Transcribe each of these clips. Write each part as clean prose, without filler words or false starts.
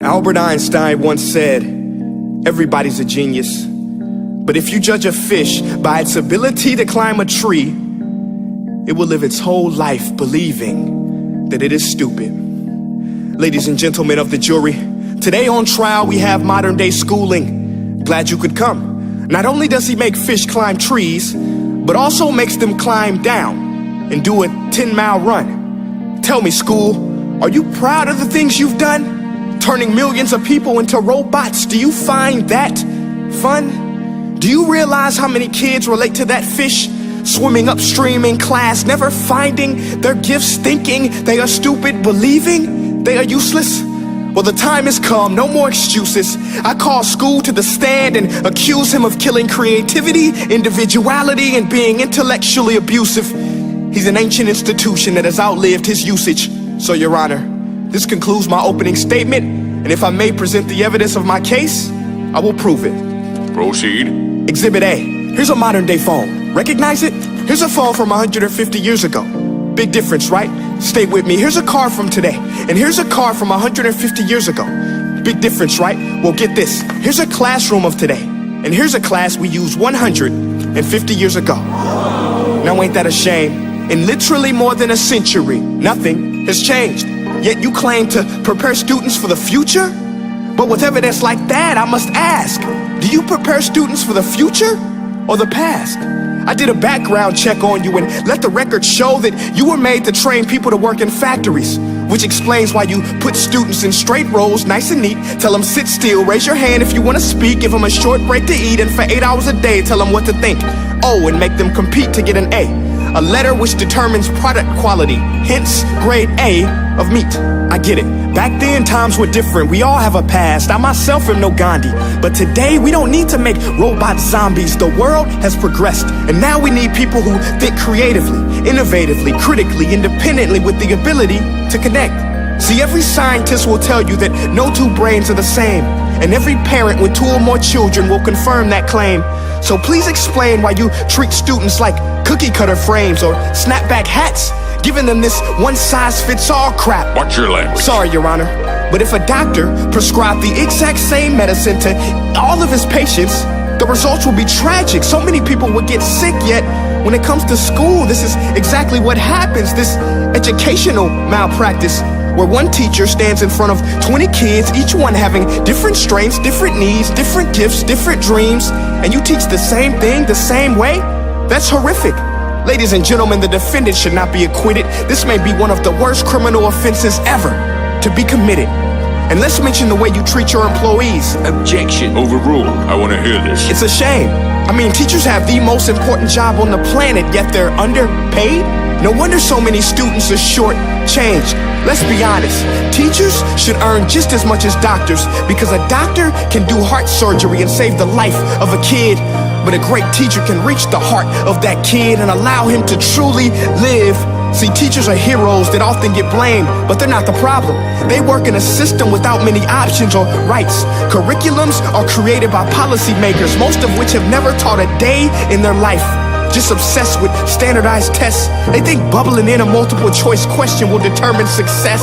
Albert Einstein once said, everybody's a genius, but if you judge a fish by its ability to climb a tree, it will live its whole life believing that it is stupid. Ladies and gentlemen of the jury, today on trial we have modern day schooling. Glad you could come. Not only does he make fish climb trees, but also makes them climb down and do a 10-mile run. Tell me, school, are you proud of the things you've done? Turning millions of people into robots, do you find that fun? Do you realize how many kids relate to that fish? Swimming upstream in class, never finding their gifts, thinking they are stupid, believing they are useless? Well, the time has come, no more excuses. I call school to the stand and accuse him of killing creativity, individuality, and being intellectually abusive. He's an ancient institution that has outlived his usage. So, Your Honor, this concludes my opening statement, and if I may present the evidence of my case, I will prove it. Proceed. Exhibit A. Here's a modern day phone. Recognize it? Here's a phone from 150 years ago. Big difference, right? Stay with me. Here's a car from today, and here's a car from 150 years ago. Big difference, right? Well, get this. Here's a classroom of today, and here's a class we used 150 years ago. Now, ain't that a shame? In literally more than a century, nothing has changed. Yet you claim to prepare students for the future? But with evidence like that, I must ask, do you prepare students for the future or the past? I did a background check on you and let the record show that you were made to train people to work in factories, which explains why you put students in straight rows, nice and neat, tell them sit still, raise your hand if you want to speak, give them a short break to eat, and for 8 hours a day, tell them what to think. Oh, and make them compete to get an A letter which determines product quality, hence grade A of meat. I get it. Back then, times were different. We all have a past. I myself am no Gandhi. But today, we don't need to make robot zombies. The world has progressed. And now we need people who think creatively, innovatively, critically, independently, with the ability to connect. See, every scientist will tell you that no two brains are the same. And every parent with 2 or more children will confirm that claim. So please explain why you treat students like cookie cutter frames or snapback hats, giving them this one-size-fits-all crap. Watch your language. Sorry, Your Honor, but if a doctor prescribed the exact same medicine to all of his patients, the results will be tragic. So many people would get sick, yet when it comes to school, this is exactly what happens. This educational malpractice, where one teacher stands in front of 20 kids, each one having different strengths, different needs, different gifts, different dreams, and you teach the same thing the same way? That's horrific. Ladies and gentlemen, the defendant should not be acquitted. This may be one of the worst criminal offenses ever to be committed. And let's mention the way you treat your employees. Objection. Overruled. I want to hear this. It's a shame. I mean, teachers have the most important job on the planet, yet they're underpaid? No wonder so many students are short-changed. Let's be honest, teachers should earn just as much as doctors, because a doctor can do heart surgery and save the life of a kid, but a great teacher can reach the heart of that kid and allow him to truly live. See, teachers are heroes that often get blamed, but they're not the problem. They work in a system without many options or rights. Curriculums are created by policymakers, most of which have never taught a day in their life. Just obsessed with standardized tests. They think bubbling in a multiple choice question will determine success.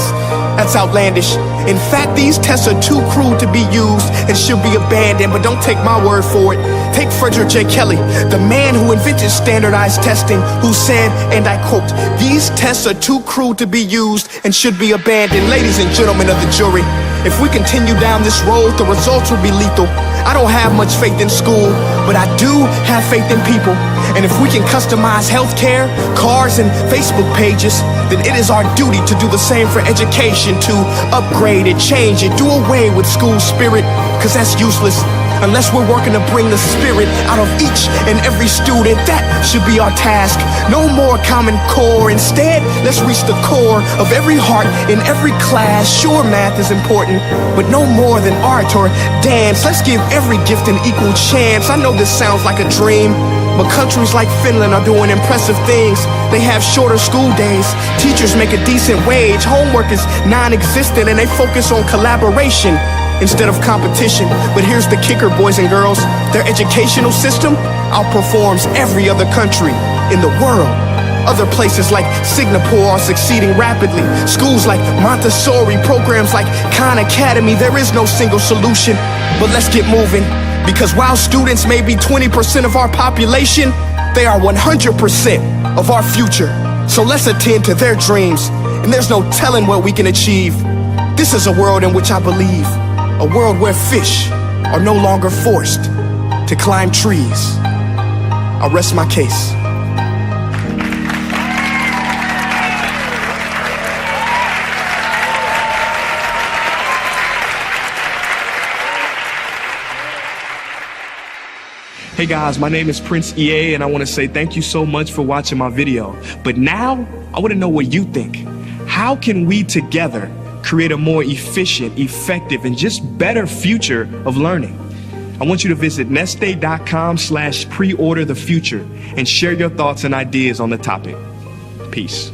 That's outlandish. In fact, these tests are too crude to be used and should be abandoned, but don't take my word for it. Take Frederick J. Kelly, the man who invented standardized testing, who said, and I quote, "These tests are too crude to be used and should be abandoned." Ladies and gentlemen of the jury, if we continue down this road, the results will be lethal. I don't have much faith in school, but I do have faith in people. And if we can customize healthcare, cars, and Facebook pages, then it is our duty to do the same for education, to upgrade it, change it, do away with school spirit, because that's useless. Unless we're working to bring the spirit out of each and every student, that should be our task. No more Common Core. Instead, let's reach the core of every heart in every class. Sure, math is important, but no more than art or dance. Let's give every gift an equal chance. I know this sounds like a dream, but countries like Finland are doing impressive things. They have shorter school days, teachers make a decent wage, homework is non-existent, and they focus on collaboration instead of competition. But here's the kicker, boys and girls. Their educational system outperforms every other country in the world. Other places like Singapore are succeeding rapidly. Schools like Montessori, programs like Khan Academy, there is no single solution. But let's get moving, because while students may be 20% of our population, they are 100% of our future. So let's attend to their dreams, and there's no telling what we can achieve. This is a world in which I believe, a world where fish are no longer forced to climb trees. I'll rest my case. Hey guys, my name is Prince EA, and I want to say thank you so much for watching my video. But now, I want to know what you think. How can we together create a more efficient, effective, and just better future of learning? I want you to visit nestday.com/preorder the future and share your thoughts and ideas on the topic. Peace.